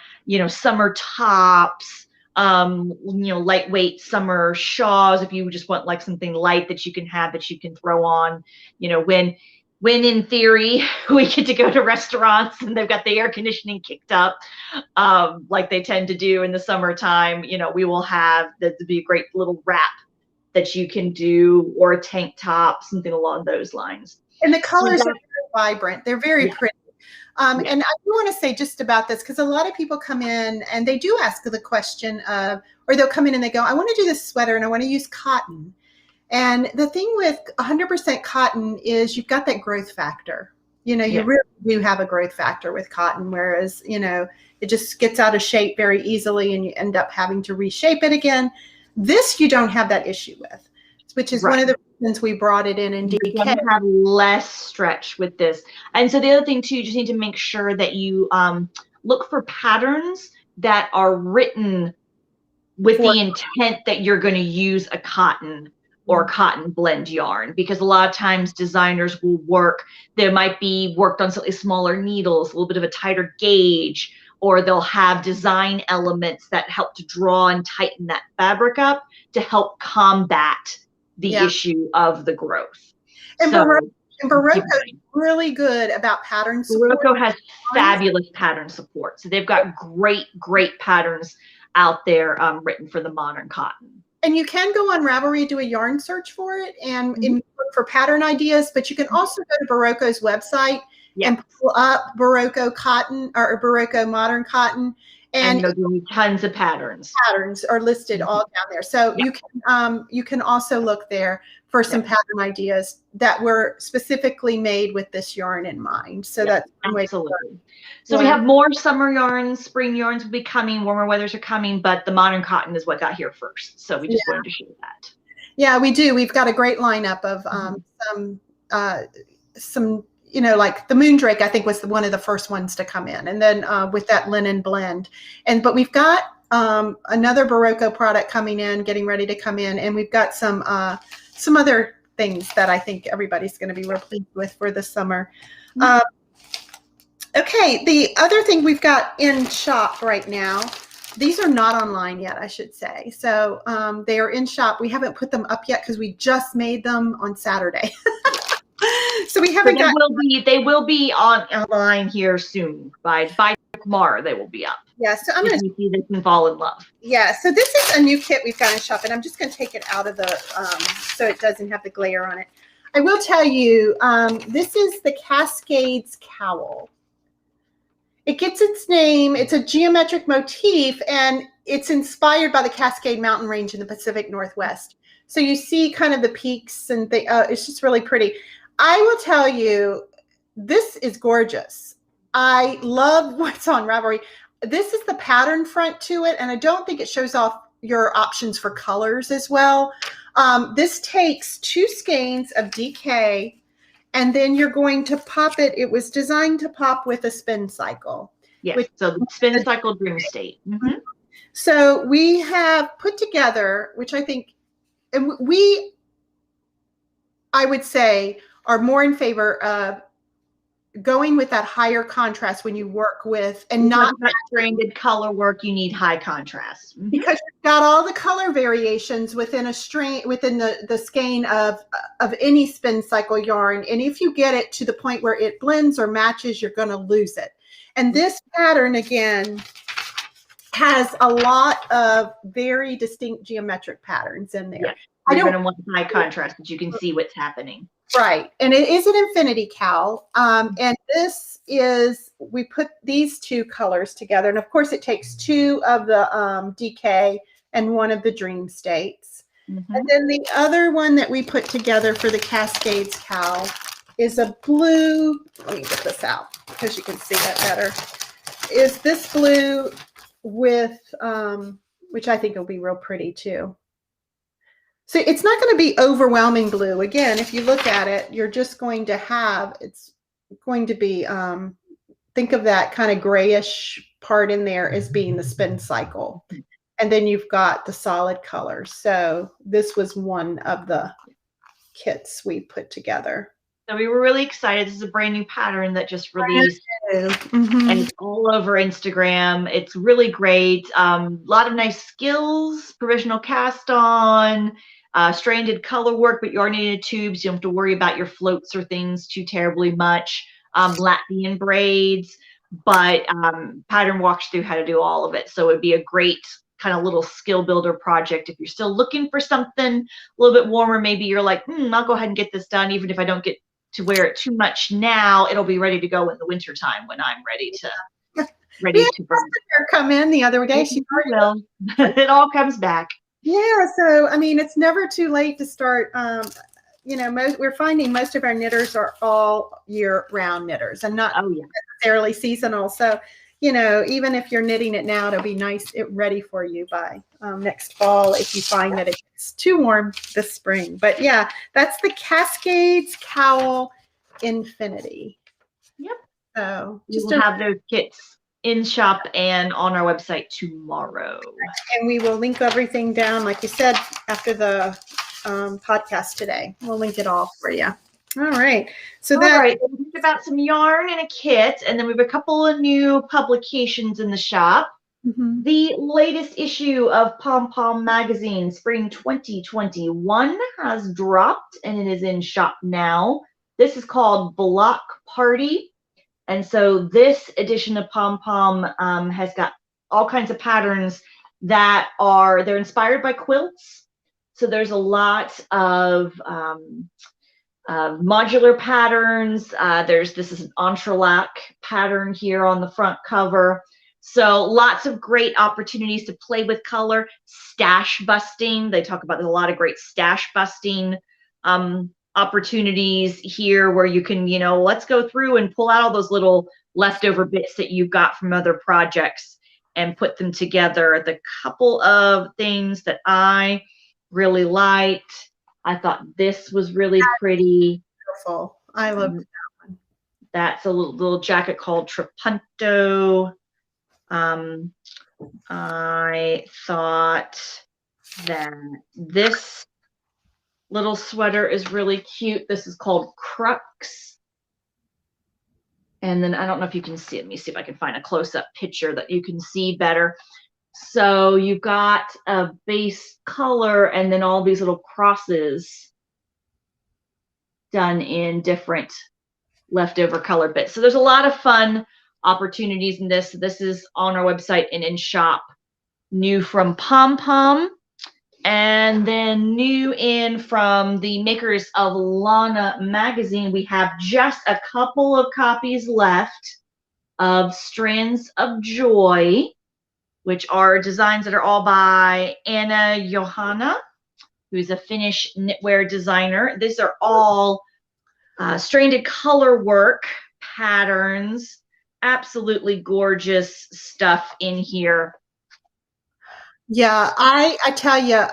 summer tops, lightweight summer shawls. If you just want like something light that you can have that you can throw on, when in theory we get to go to restaurants and they've got the air conditioning kicked up, like they tend to do in the summertime, we will have that to be a great little wrap that you can do, or a tank top, something along those lines. And the colors are very vibrant. They're very pretty. And I do want to say just about this, because a lot of people come in and they do ask the question of, or they'll come in and they go, I want to do this sweater and I want to use cotton. And the thing with 100% cotton is you've got that growth factor. You really do have a growth factor with cotton, whereas, it just gets out of shape very easily and you end up having to reshape it again. This you don't have that issue with, which is one of the reasons we brought it in DK. You have less stretch with this. And so the other thing too, you just need to make sure that you look for patterns that are written with the intent that you're going to use a cotton or cotton blend yarn, because a lot of times designers will there might be worked on slightly smaller needles, a little bit of a tighter gauge, or they'll have design elements that help to draw and tighten that fabric up to help combat the issue of the growth. And Barocco is really good about pattern support. Barocco has fabulous pattern support. So they've got great patterns out there written for the modern cotton. And you can go on Ravelry, do a yarn search for it and look for pattern ideas, but you can also go to Barocco's website and pull up Barocco cotton or Barocco modern cotton. And there'll be tons of patterns. Patterns are listed all down there. So you can also look there for some pattern ideas that were specifically made with this yarn in mind. So that's one way to learn. So we have more summer yarns, spring yarns will be coming, warmer weathers are coming, but the modern cotton is what got here first. So we just wanted to share that. Yeah, we do. We've got a great lineup of some like the Moondrake, I think was one of the first ones to come in, and then with that linen blend. But we've got another Barocco product coming in, getting ready to come in, and we've got some other things that I think everybody's going to be real pleased with for the summer. Okay, the other thing we've got in shop right now, these are not online yet, I should say. So they are in shop. We haven't put them up yet because we just made them on Saturday. So we haven't got. They will be online here soon. By tomorrow, they will be up. Yeah, so I'm going to see this and fall in love. Yeah, so this is a new kit we've got in shop, and I'm just going to take it out of the so it doesn't have the glare on it. I will tell you, this is the Cascades cowl. It gets its name. It's a geometric motif, and it's inspired by the Cascade Mountain Range in the Pacific Northwest. So you see kind of the peaks, and it's just really pretty. I will tell you, this is gorgeous. I love what's on Ravelry. This is the pattern front to it, and I don't think it shows off your options for colors as well. This takes 2 skeins of DK, and then you're going to pop it. It was designed to pop with a spin cycle. Yes, so the spin cycle dream state. So we have put together, which I think, and I would say, are more in favor of going with that higher contrast when you work with, and not that stranded color work. You need high contrast because you've got all the color variations within a string, within the skein of any spin cycle yarn. And if you get it to the point where it blends or matches, you're going to lose it. And this pattern again has a lot of very distinct geometric patterns in there. Yeah. You're going to want high contrast that you can see what's happening. Right. And it is an infinity cowl. And this is, we put these 2 colors together. And of course it takes 2 of the DK and 1 of the dream states. And then the other one that we put together for the Cascades cowl is a blue. Let me get this out because you can see that better. Is this blue with, which I think will be real pretty too. So it's not going to be overwhelming blue. Again, if you look at it, you're just going to have, it's going to be, think of that kind of grayish part in there as being the spin cycle. And then you've got the solid colors. So this was one of the kits we put together. So we were really excited. This is a brand new pattern that just released, Mm-hmm. and it's all over Instagram. It's really great. A lot of nice skills, provisional cast on, stranded color work, but you are needed tubes. You don't have to worry about your floats or things too terribly much. Latvian braids, but pattern walks through how to do all of it. So it'd be a great kind of little skill builder project. If you're still looking for something a little bit warmer, maybe you're like, I'll go ahead and get this done. Even if I don't get to wear it too much now, it'll be ready to go in the winter time when I'm ready to burn. Come in the other day. She will. It all comes back. Yeah. So, I mean, it's never too late to start. You know, we're finding most of our knitters are all year round knitters and not necessarily seasonal. So, you know, even if you're knitting it now, it'll be nice, ready for you by next fall if you find that it's too warm this spring. But yeah, that's the Cascades Cowl Infinity. Yep. So we'll have those kits in shop and on our website tomorrow. And we will link everything down, like you said, after the podcast today. We'll link it all for you. All right. So we talked about some yarn and a kit, and then we have a couple of new publications in the shop. Mm-hmm. The latest issue of Pom Pom magazine, spring 2021, has dropped, and it is in shop now. This is called Block Party, and so this edition of Pom Pom has got all kinds of patterns that they're inspired by quilts. So there's a lot of modular patterns. This is an entrelac pattern here on the front cover. So lots of great opportunities to play with color. Stash busting. They talk about there's a lot of great stash busting opportunities here where you can, let's go through and pull out all those little leftover bits that you've got from other projects and put them together. The couple of things that I really liked, I thought this was really pretty. Beautiful. I love that one. That's a little jacket called Trapunto. I thought that this little sweater is really cute. This is called Crux. And then I don't know if you can see it. Let me see if I can find a close-up picture that you can see better. So you've got a base color and then all these little crosses done in different leftover color bits. So there's a lot of fun opportunities in this. This is on our website and in shop. New from Pom Pom, and then new in from the makers of Lana magazine. We have just a couple of copies left of Strands of Joy, which are designs that are all by Anna Johanna, who's a Finnish knitwear designer. These are all stranded color work patterns. Absolutely gorgeous stuff in here. Yeah, I tell you,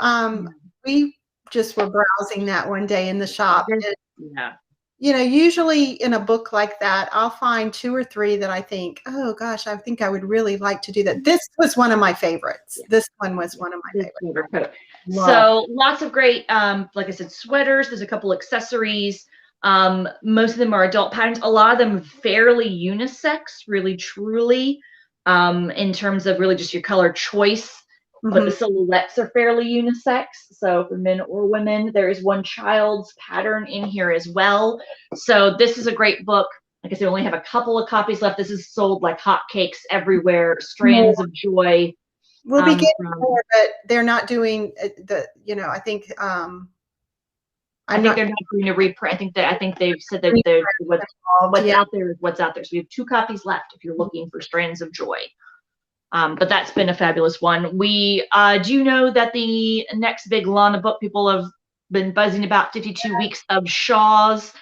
we just were browsing that one day in the shop. Yeah. Usually in a book like that, I'll find 2 or 3 that I think, oh gosh, I think I would really like to do that. This was one of my favorites. Yeah. This one was one of my favorites. So lots of great, like I said, sweaters. There's a couple accessories. Most of them are adult patterns. A lot of them fairly unisex, really, truly, in terms of really just your color choice. But the silhouettes are fairly unisex, so for men or women. There is one child's pattern in here as well. So this is a great book. Like I said, we only have a couple of copies left. This is sold like hotcakes everywhere. Strands of Joy. We'll be getting more, but they're not doing I think they're not going to reprint. I think they've said that what's out there is what's out there. So we have 2 copies left if you're looking for Strands of Joy. But that's been a fabulous one. We do know that the next big Lana book, people have been buzzing about 52 weeks of Shaws.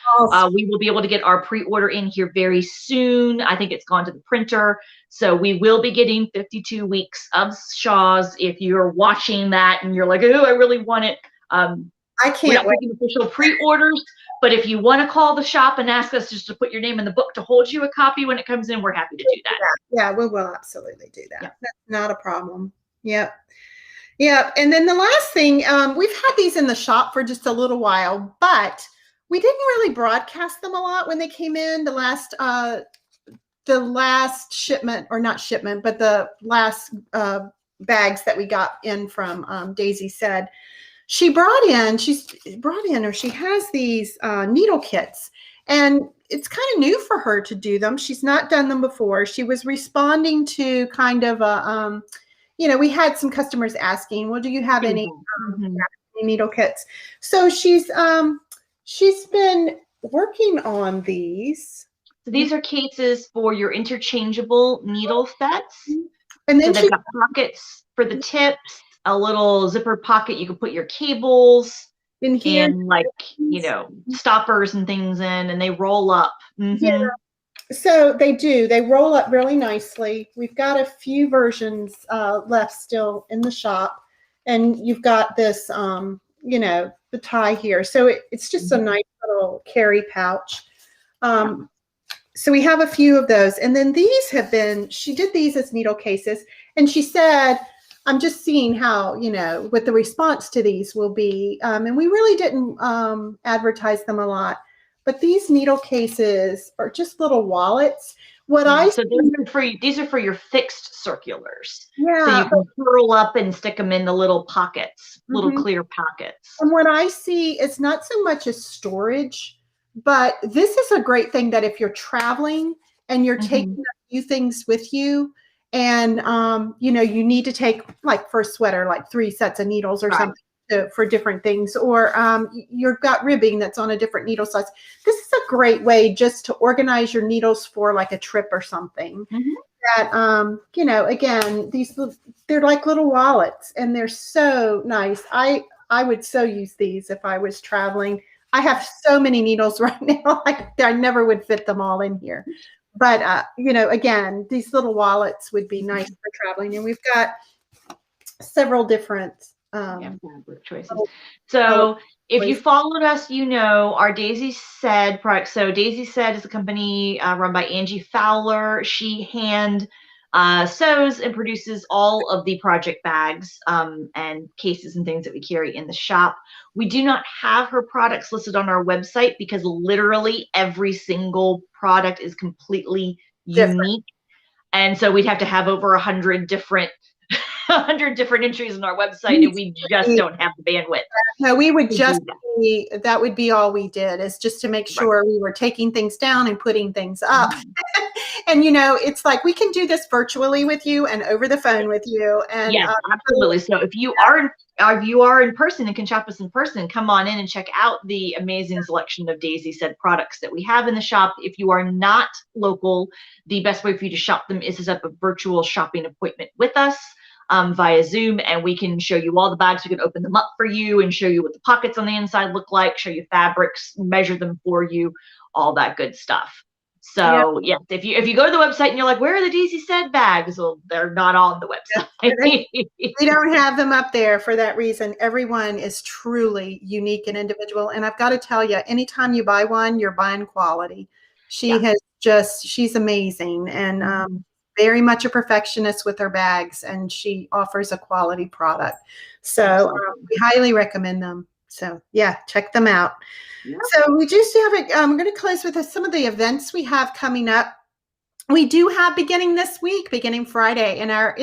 We will be able to get our pre-order in here very soon. I think it's gone to the printer. So we will be getting 52 weeks of Shaws. If you're watching that and you're like, oh, I really want it. I can't we're not wait. taking official pre-orders, but if you want to call the shop and ask us just to put your name in the book to hold you a copy when it comes in, we're happy to do that. Yeah, we will absolutely do that. Yeah. That's not a problem. Yep. Yeah. And then the last thing, we've had these in the shop for just a little while, but we didn't really broadcast them a lot when they came in. The last shipment, or not shipment, but the last bags that we got in from Daisy Said, she has these needle kits, and it's kind of new for her to do them. She's not done them before. She was responding to kind of a, we had some customers asking, well, do you have any needle kits? So she's been working on these. So these are cases for your interchangeable needle sets. And then they've got pockets for the tips, a little zipper pocket you can put your cables in here, and like, stoppers and things in, and they roll up. Yeah. So they roll up really nicely. We've got a few versions left still in the shop, and you've got this, the tie here. So it's just a nice little carry pouch. So we have a few of those. And then she did these as needle cases. And she said, I'm just seeing how, what the response to these will be. And we really didn't advertise them a lot. But these needle cases are just little wallets. These are for your fixed circulars. Yeah. So you can curl up and stick them in the little pockets, little clear pockets. And what I see is not so much as storage, but this is a great thing that if you're traveling and you're taking a few things with you, and you need to take, like for a sweater, like 3 sets of needles or something for different things, or you've got ribbing that's on a different needle size. This is a great way just to organize your needles for like a trip or something. That again, they're like little wallets, and they're so nice. I would so use these if I was traveling. I have so many needles right now. I never would fit them all in here. But, again, these little wallets would be nice for traveling. And we've got several different fabric choices. So if you followed us, our Daisy Said product. So Daisy Said is a company run by Angie Fowler. She hand sews and produces all of the project bags and cases and things that we carry in the shop. We do not have her products listed on our website because literally every single product is completely unique. And so we'd have to have over 100 different entries on our website, and we just don't have the bandwidth. No, we would that would be all we did, is just to make sure we were taking things down and putting things up. And it's like we can do this virtually with you and over the phone with you. And yes, absolutely. So if you are in person and can shop us in person, come on in and check out the amazing selection of Daisy Said products that we have in the shop. If you are not local, the best way for you to shop them is to set up a virtual shopping appointment with us via Zoom, and we can show you all the bags. We can open them up for you and show you what the pockets on the inside look like, show you fabrics, measure them for you, all that good stuff. So yes, if you go to the website and you're like, where are the Daisy Said bags? Well, they're not on the website. We don't have them up there for that reason. Everyone is truly unique and individual. And I've got to tell you, anytime you buy one, you're buying quality. She's amazing, and very much a perfectionist with her bags, and she offers a quality product. So we highly recommend them. So yeah, check them out. Yeah. So we just have I'm going to close with some of the events we have coming up. We do have beginning Friday, and our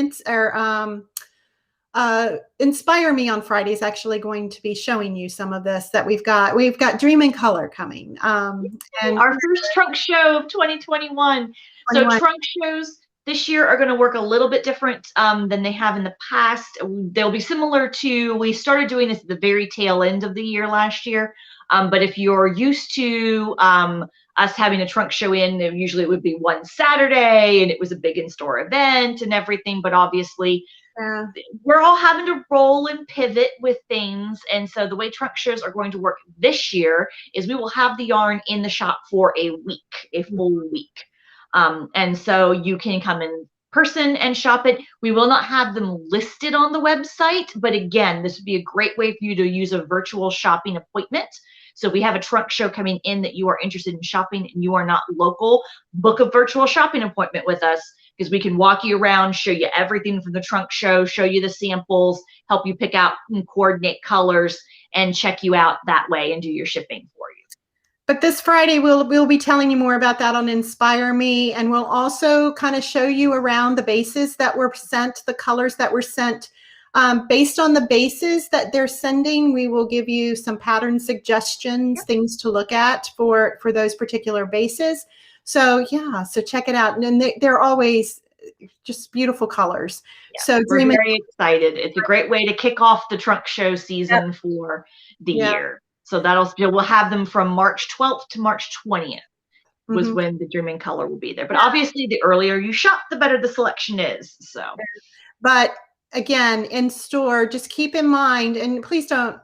Inspire Me on Friday is actually going to be showing you some of this that we've got. We've got Dream in Color coming. And our first trunk show of 2021. So trunk shows this year are going to work a little bit different than they have in the past. They'll be similar to, we started doing this at the very tail end of the year last year. But if you're used to us having a trunk show in, usually it would be one Saturday, and it was a big in-store event and everything. But obviously Yeah. we're all having to roll and pivot with things. And so the way trunk shows are going to work this year is we will have the yarn in the shop for a week, a full week. And so you can come in person and shop it. We will not have them listed on the website, but again, this would be a great way for you to use a virtual shopping appointment. So if we have a trunk show coming in that you are interested in shopping and you are not local, book a virtual shopping appointment with us, because we can walk you around, show you everything from the trunk show, show you the samples, help you pick out and coordinate colors, and check you out that way and do your shipping for you. But this Friday, we'll be telling you more about that on Inspire Me, and we'll also kind of show you around the bases that were sent, the colors that were sent. Based on the bases that they're sending, we will give you some pattern suggestions, things to look at for those particular bases. So yeah, so check it out. And they're always just beautiful colors. Yeah, so we're very excited. It's a great way to kick off the trunk show season for the year. So we'll have them from March 12th to March 20th was when the Dream in Color will be there. But obviously the earlier you shop, the better the selection is. So, but again, in store, just keep in mind, and please don't,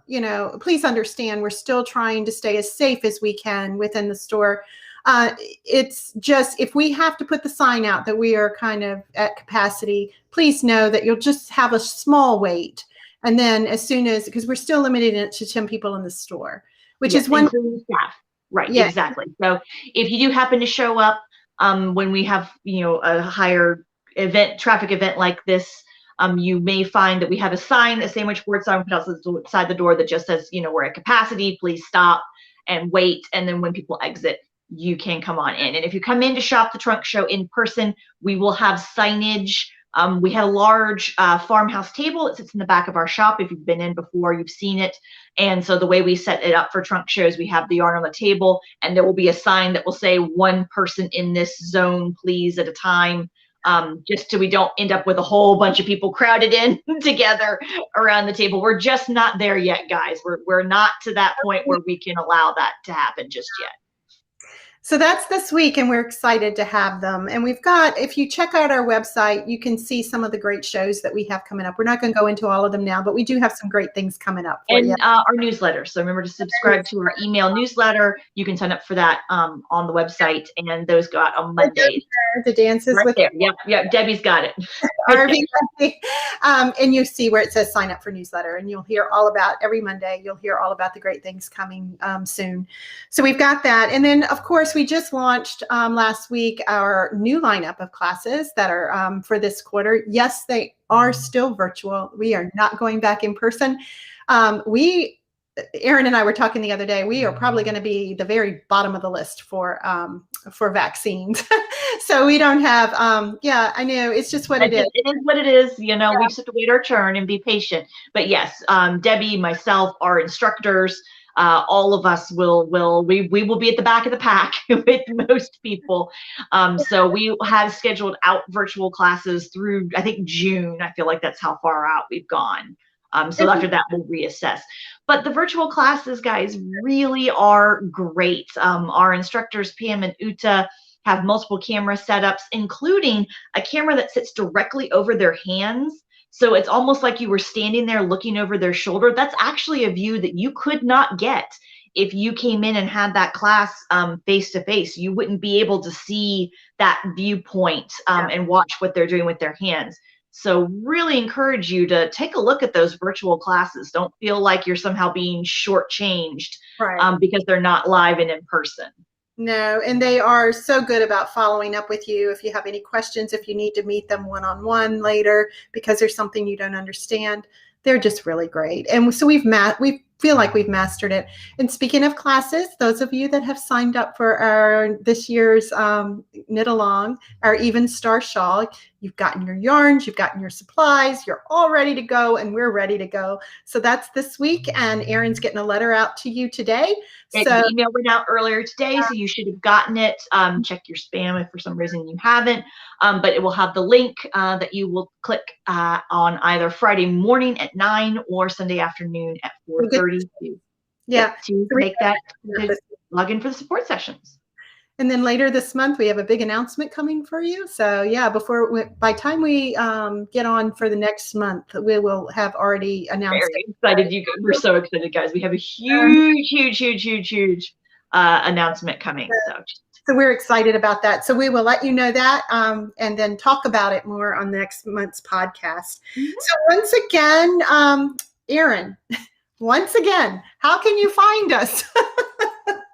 please understand, we're still trying to stay as safe as we can within the store. It's just, if we have to put the sign out that we are kind of at capacity, please know that you'll just have a small wait. And then as soon as, because we're still limiting it to 10 people in the store, which is one staff. Right. Yeah. Exactly. So if you do happen to show up, when we have, a higher traffic event like this, you may find that we have a sign, a sandwich board sign put outside the door that just says, we're at capacity, please stop and wait. And then when people exit, you can come on in. And if you come in to shop the trunk show in person, we will have signage. We had a large farmhouse table that sits in the back of our shop. If you've been in before, you've seen it. And so the way we set it up for trunk shows, we have the yarn on the table, and there will be a sign that will say one person in this zone, please, at a time, just so we don't end up with a whole bunch of people crowded in together around the table. We're just not there yet, guys. We're not to that point where we can allow that to happen just yet. So that's this week, and we're excited to have them. And we've got, if you check out our website, you can see some of the great shows that we have coming up. We're not going to go into all of them now, but we do have some great things coming up for you. And our newsletter. So remember to subscribe to our email newsletter. You can sign up for that on the website, and those go out on Mondays. The dances right with there. Yep. Debbie's got it. And you see where it says sign up for newsletter, and you'll hear all about every Monday. You'll hear all about the great things coming soon. So we've got that. And then, of course, we just launched last week our new lineup of classes that are for this quarter. Yes, they are still virtual. We are not going back in person. Erin and I were talking the other day. We are probably going to be the very bottom of the list for vaccines. So we don't have. I know, it's just what it is. It is what it is. We just have to wait our turn and be patient. But yes, Debbie, myself, our instructors, all of us will be at the back of the pack with most people. So we have scheduled out virtual classes through, I think, June. I feel like that's how far out we've gone. So after that, we'll reassess. But the virtual classes, guys, really are great. Our instructors, Pam and Uta, have multiple camera setups, including a camera that sits directly over their hands. So it's almost like you were standing there looking over their shoulder. That's actually a view that you could not get if you came in and had that class face to face. You wouldn't be able to see that viewpoint and watch what they're doing with their hands. So really encourage you to take a look at those virtual classes. Don't feel like you're somehow being shortchanged because they're not live and in person. No, and they are so good about following up with you if you have any questions, if you need to meet them one-on-one later because there's something you don't understand. They're just really great. And so we feel like we've mastered it. And speaking of classes, those of you that have signed up for this year's Knit Along, our Even Star Shawl, you've gotten your yarns, you've gotten your supplies, you're all ready to go, and we're ready to go. So that's this week, and Erin's getting a letter out to you today. The email went out earlier today, so you should have gotten it. Check your spam if for some reason you haven't. But it will have the link that you will click on either Friday morning at 9 or Sunday afternoon at 4:30 to make that log in for the support sessions. And then later this month, we have a big announcement coming for you. So yeah, by the time we get on for the next month, we will have already announced. Very excited. We're so excited, guys. We have a huge announcement coming. So we're excited about that. So we will let you know that and then talk about it more on next month's podcast. So once again, Erin, once again, how can you find us?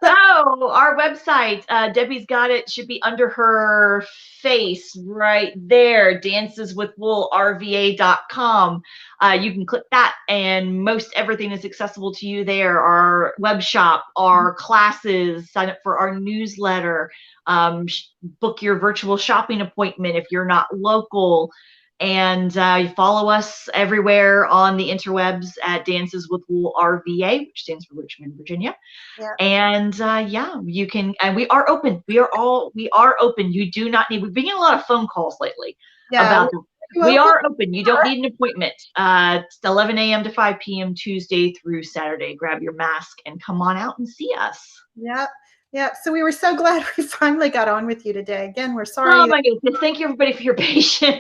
So our website, Debbie's got it, should be under her face right there, danceswithwoolrva.com. You can click that and most everything is accessible to you there. Our web shop, our classes, sign up for our newsletter, book your virtual shopping appointment if you're not local. And you follow us everywhere on the interwebs at Dances with Wool RVA, which stands for Richmond, Virginia. Yeah. And you can, and we are open. We are open. You do not need, we've been getting a lot of phone calls lately about them. We are open. You don't need an appointment. It's 11 a.m. to 5 p.m. Tuesday through Saturday. Grab your mask and come on out and see us. Yep. Yeah, so we were so glad we finally got on with you today. Again, we're sorry. Oh my goodness! Thank you, everybody, for your patience.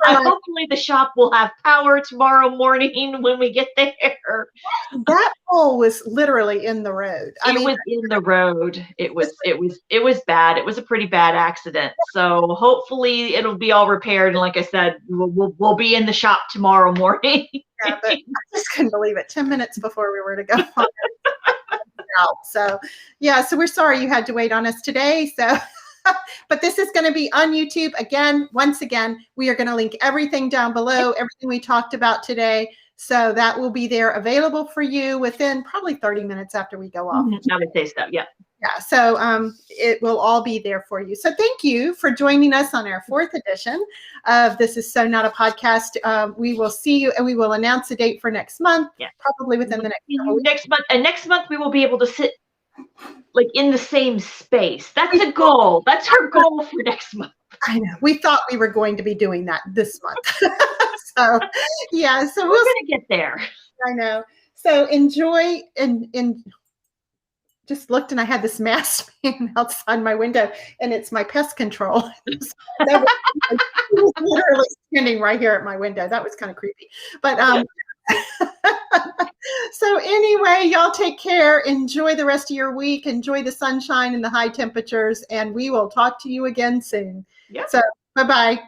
Hopefully, the shop will have power tomorrow morning when we get there. That pole was literally in the road. It was in the road. It was bad. It was a pretty bad accident. So hopefully, it'll be all repaired. And like I said, we'll be in the shop tomorrow morning. Yeah, but I just couldn't believe it. 10 minutes before we were to go on. Out. So yeah, so we're sorry you had to wait on us today. So but this is going to be on YouTube again. Once again, we are going to link everything down below, everything we talked about today. So that will be there available for you within probably 30 minutes after we go off. I would say so. Yeah. Yeah. So it will all be there for you. So thank you for joining us on our 4th edition of This Is So Not a Podcast. We will see you and we will announce a date for next month, probably within the next couple weeks. Next month. And next month we will be able to sit like in the same space. That's a goal. That's our goal for next month. I know. We thought we were going to be doing that this month. So yeah. So we're going to get there. I know. So enjoy and just looked and I had this mask outside my window and it's my pest control. That was literally standing right here at my window. That was kind of creepy. But so anyway, y'all take care. Enjoy the rest of your week. Enjoy the sunshine and the high temperatures. And we will talk to you again soon. Yep. So bye-bye.